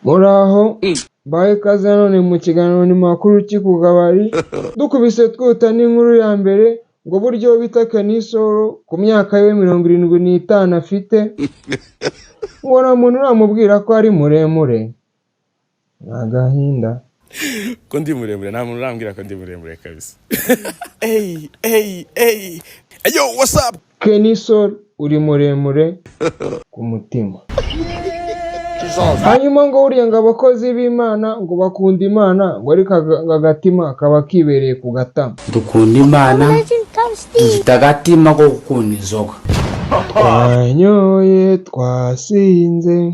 Muraho baye kaze none mu kiganiro ni makuru ku kabari dukubise twuta n'inkuru ya mbere ngo buryo bita Kenisol ku myaka ye 75 afite ngo na muntu uramubwira ko ari muremure agahinda ko ndi muremure nta muntu urambwira ko ndi muremure kabisa. Yo, what's up? Kenisol uri muremure ku mutima. Hanyuma ngo uriya ngo abakozi b'Imana ngo bakunda Imana ngo ariko agatima kaba kibereye ku gatama. Dukunda Imana dufite agatima ko gukunda inzoga. Twanyoye twasinze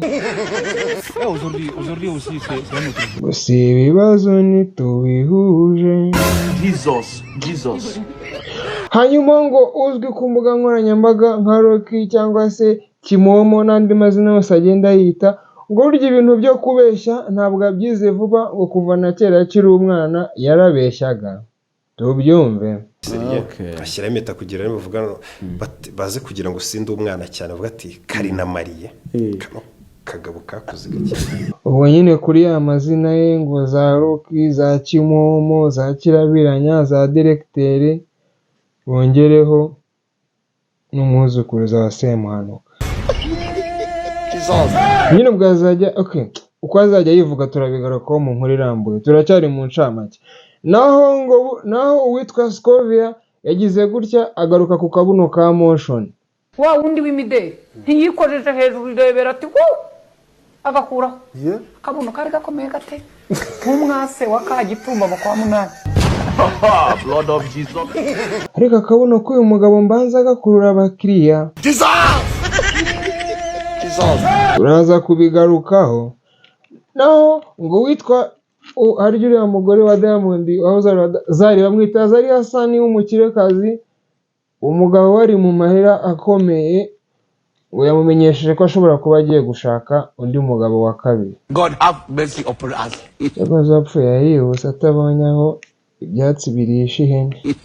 gusa ibibazo ntitubihuje. Jesus. Hanyuma ngo uzwi ku mbuga nkoranyambaga nka Rocky cyangwa se Kimomo n'andi mazina yose agenda yita ngo burya ibintu byo kubeshya ntabwo abyize vuba ngo kuva na kera akiri umwana yarabeshyaga. Tubyumve. Ashyira impeta kugira ngo bavuga baze kugira ngo sinde umwana cyane avuga ati Karina Mariye kagabo kakoze gake. Ubwo nyine kuri ya mazina ye ngo za Rocky, za Kimomo, za Kirabiranya, za Directeur bongereho n'umuzukuruza wa Semuhanuka. Nyine bwazajya uko azajya yivuga turabigarukaho mu nkuru irambuye, turacyari mu ncamake. Naho uwitwa Scovia yagize gutya agaruka ku kabuno ka Motion. Wa wundi w'imideli ntiyikojeje hejuru irebera ati agakuraho kabuno kari gakomeye gate nk'umwase wa Kagitumba mu kwa munani. Blood of Jesus. Ariko akabuno k'uyu mugabo mbanza gakurura abakiriya. Uraza kubigarukaho. Naho ngo witwa harya uriya mugore wa Diamond aho Zari bamwita Zari Hassan w'umukirekazi, umugabo wari mu mahera akomeye ngo yamumenyesheje ko ashobora kuba agiye gushaka undi mugabo wa kabiri. God have mercy upon us. Yakoze apfuye yihuse atabonye aho ibyatsi birisha ihene.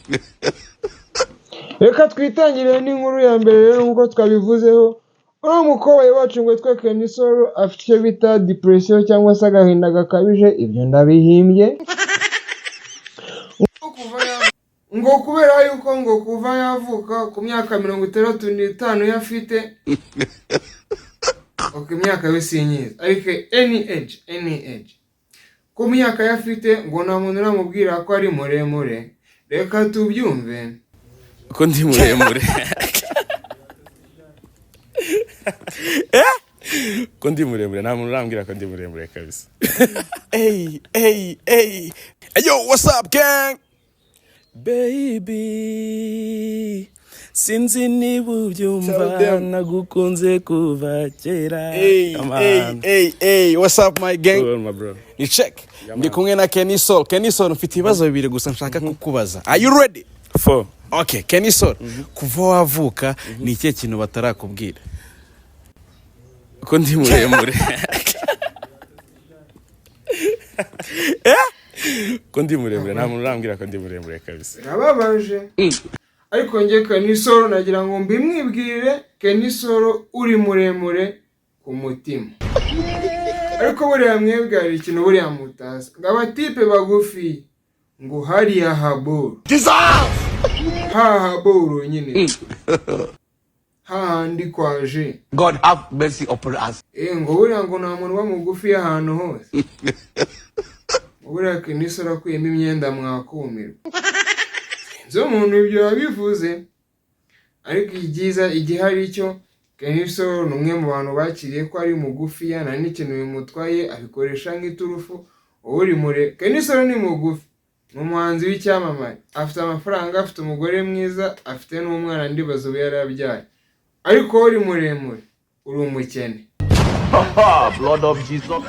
Reka twitangire n'inkuru ya mbere rero nk'uko twabivuzeho. Uriya mukobwa wacu ngo twe Kenisol afite icyo bita depression cyangwa se agahinda gakabije, ibyo ndabihimbye. Ngo kubera yuko ngo kuva yavuka ku myaka 65 yafite imyaka y'usinyiza ariko any age ku myaka yafite ngo nta muntu uramubwira ko ari muremure. Reka tubyumve Ko ndi muremure. Ko ndi muremure nta muntu urambwira ko ndi muremure kabisa. Yo, what's up gang? Baby, sinzi niba ubyumva nagukunze kuva kera. What's up my gang? Hello, my bro. Ni check. Ndi kumwe na Kenisol. Kenisol mfite ibibazo bibiri gusa nshaka kukubaza. Are you ready? For Okay, Kenisol. Kuva wavuka ni ikihe kintu batarakubwira? ko ndi muremure. Ko ndi muremure nta muntu urambwira ko ndi muremure kabisa. Birababaje. Ariko nge Kenisol nagira ngo mbimwibwire, Kenisol uri muremure ku mutima. Ariko buriya mwebwe hari ikintu buriya mutazi ngo abatipe bagufi ngo hariya haboro haboro nyine handi kwaje. God have mercy upon us. Ngo buriya ngo nta muntu bamugufi ahantu hose. Buriya Kenisol akuyemo imyenda mwakumirwa. Zo muntu ibyo yabivuze, ariko igiza igihari cyo Kenisol numwe mu bantu bakiriye ko ari mugufi yana n'ikintu bimutwaye abikoresha nk'iturufu. Uri mure Kenisol ni mugufi, umuhanzi w'icyamamare, afite amafaranga, afite umugore mwiza, afite n'umwana ndibazo yarabyaye. Ariko uri muremure uri umukene. Blood of Jesus.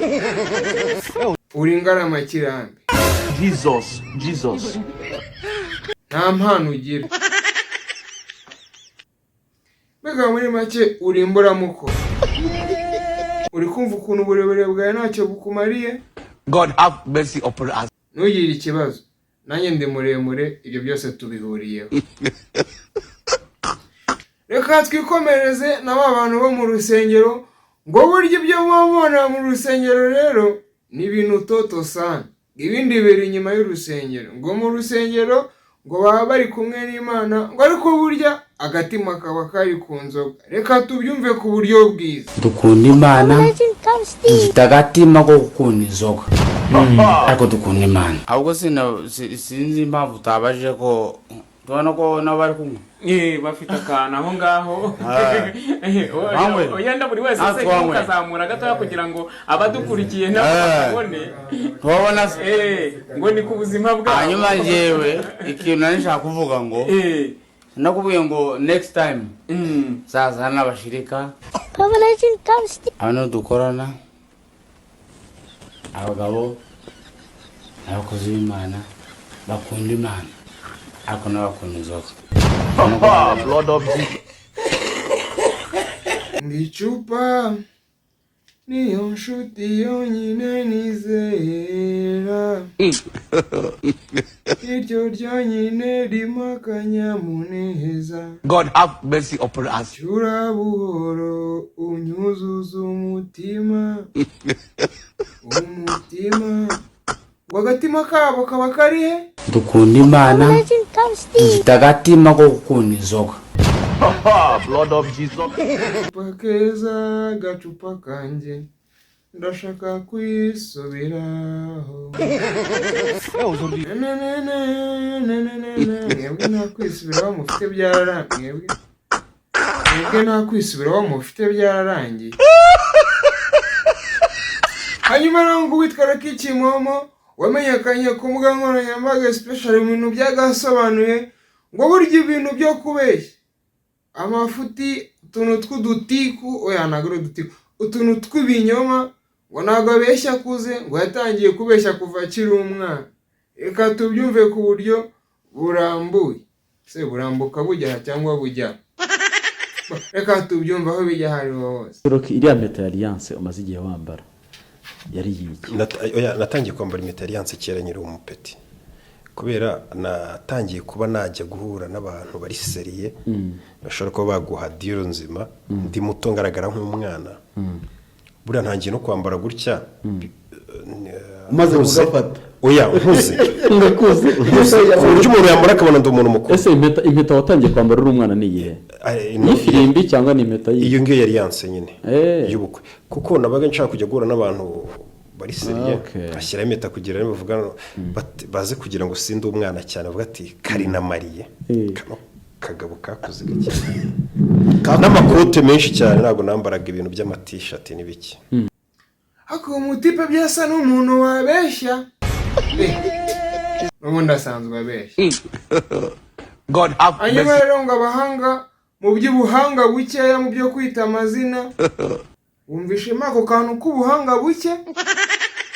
Uri Ngarama Kirambi. Jesus. Nta mpano ugira. Mbega muri make uri imburamuko. Uri kumva ukuntu uburebure bwawe ntacyo bukumariye. God have mercy upon us. Ntugire ikibazo, nanjye ndi muremure, ibyo byose tubihuriyeho. Reka twikomereze n'aba bantu bo mu rusengero ngo burya ibyo mwamubona mu rusengero rero ni ibintu toto sana, ibindi biri inyuma y'urusengero. Ngo mu rusengero ngo baba bari kumwe n'Imana, ngo ariko burya agatima kaba kari ku nzoga. Reka tubyumve ku buryo bwiza. dukunda Imana dufite agatima ko gukunda inzoga ariko dukunda Imana. Ahubwo sinzi impamvu utabajije ko tubona ko nabo bari kumwe. Bafite akantu aho ngaho. Oyenda buri wese se ukazamura gatoya kugira ngo abadukurikiye nabo babone. Tubona se ngo ni ku buzima bwabo. hanyuma njyewe ikintu nari nshaka kuvuga ngo nakubwiye ngo next time zaza n'abashirika hano dukorana, abagabo n'abakozi b'Imana bakunda Imana ariko n'abakunda inzoga. Icupa niyo nshuti yonyine nizera, iryo ryonyine rimwe akanyamuneza. God have mercy upon us. Cyura buhoro unyuzuza umutima ngo agatima kabo kaba karihe? Dukunda Imana dufite agatima ko gukunda inzoga. Blood of Jesus. Gacupa keza gacupa kanjye ndashaka kwisubiraho. Mwebwe nta kwisubiraho mufite byararangiye. Mwebwe nta kwisubiraho mufite byararangiye. Hanyuma nangu witwa Lucky Kimomo wamenyekanye ku mbuga nkoranyambaga especially mu bintu byagasobanuye ngo burya ibintu byo kubeshya amafuti utuntu tw'udutiku nagoro dutiku utuntu tw'ibinyoma ngo ntabwo abeshya kuze ngo yatangiye kubeshya kuva akiri umwana. Reka tubyumve ku buryo burambuye. Se burambuka bujya cyangwa bujya? Reka tubyumve aho bijya hariho hose. Iriya mpeta ya Alliance umaze igihe wambara yari yiki? Natangiye kwambara impeta Alliance kera nyiri umupeti, kubera natangiye kuba najya guhura n'abantu bari seriye bashobora kuba baguha deal nzima. Ndi muto ngaragara nk'umwana, buriya ntangiye no kwambara gutya maze ugafata nkuze ndakuze uburyo umuntu yambara akabona ndi umuntu mukuru. Ese impeta watangiye kwambara uri umwana niyihe? Ni firimbi cyangwa ni impeta iyo ngiyo yari Alliance nyine y'ubukwe, kuko nabaga nshaka kujya guhura n'abantu bari seriye ashyira impeta kugira ngo bavuga baze kugira ngo sinde umwana cyane, avuga ati Karina Mariye kano kagabo kakuze gake n'amakote menshi cyane, ntabwo nambaraga ibintu by'ama-t-shirt n'ibiki. Ako umutipe byasa n'umuntu wabeshya. N'ubundi asanzwe abeshya. God have mercy. Hanyuma rero ngo abahanga mu by'ubuhanga bukeya mu byo kwita amazina wumvishemo ako kantu k'ubuhanga buke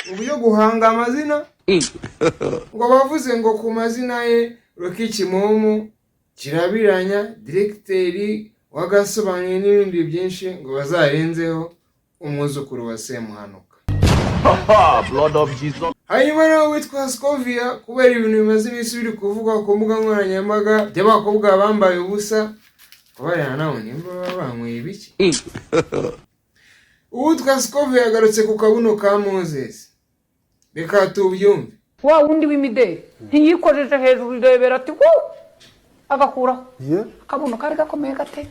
mu byo guhanga amazina, ngo bavuze ngo ku mazina ye Lucky Kimomo, Kirabiranya, Directeur wagasobanuye n'ibindi byinshi ngo bazarenzeho umwuzukuru wa Semuhanuka. Blood of Jesus. Hanyuma nawe witwa Scovia kubera ibintu bimaze iminsi biri kuvugwa ku mbuga nkoranyambaga by'abakobwa bambaye ubusa, kubarana nawe nimba banyweye ibiki. Uwitwa Scovia yagarutse ku kabuno ka Moses. Reka tubyumve. Wa wundi w'imideli ntiyikojeje hejuru irebera ati agakuraho akabuno kari gakomeye gate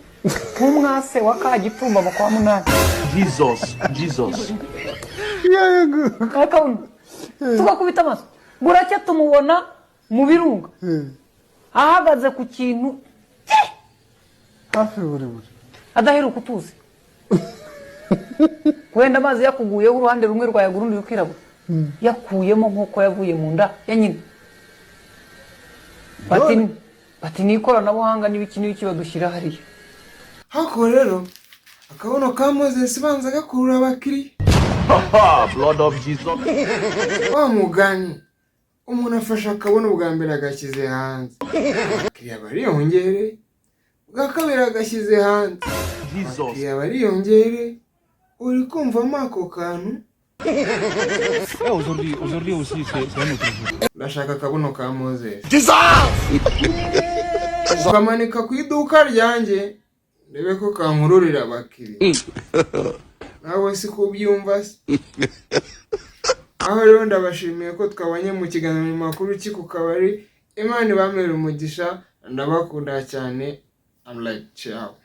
nk'umwase wa Kagitumba mu kwa munani. Jesus. Akabuno tugakubita amaso buracya tumubona mu birunga ahagaze ku kintu hafi buri adaheruka utuzi. Wenda amazi yakuguyeho uruhande rumwe rwayaga urundi rukirabura yakuyemo nk'uko yavuye mu nda ya nyina. Bati ni ikoranabuhanga n'ibiki n'ibiki badushyira hariya. Hako rero akabuno ka Moses banza gakurura abakiriya. Blood of Jesus. Wa mugani umuntu afasha akabuno bwa mbere agashyize hanze, abakiriya bariyongere, bwa kabiri agashyize hanze, abakiriya bariyongere. Uri kumvamo ako kantu? Ndashaka akabuno ka Moses. Ukamanika ku iduka ryanjye ndebe ko kankururira abakiriya. nawe si kubyumva se. Aho rero ndabashimiye ko twabanye mu kiganiro makuru ku kabari. Imana ibamere umugisha, ndabakunda cyane. I'm like ciao.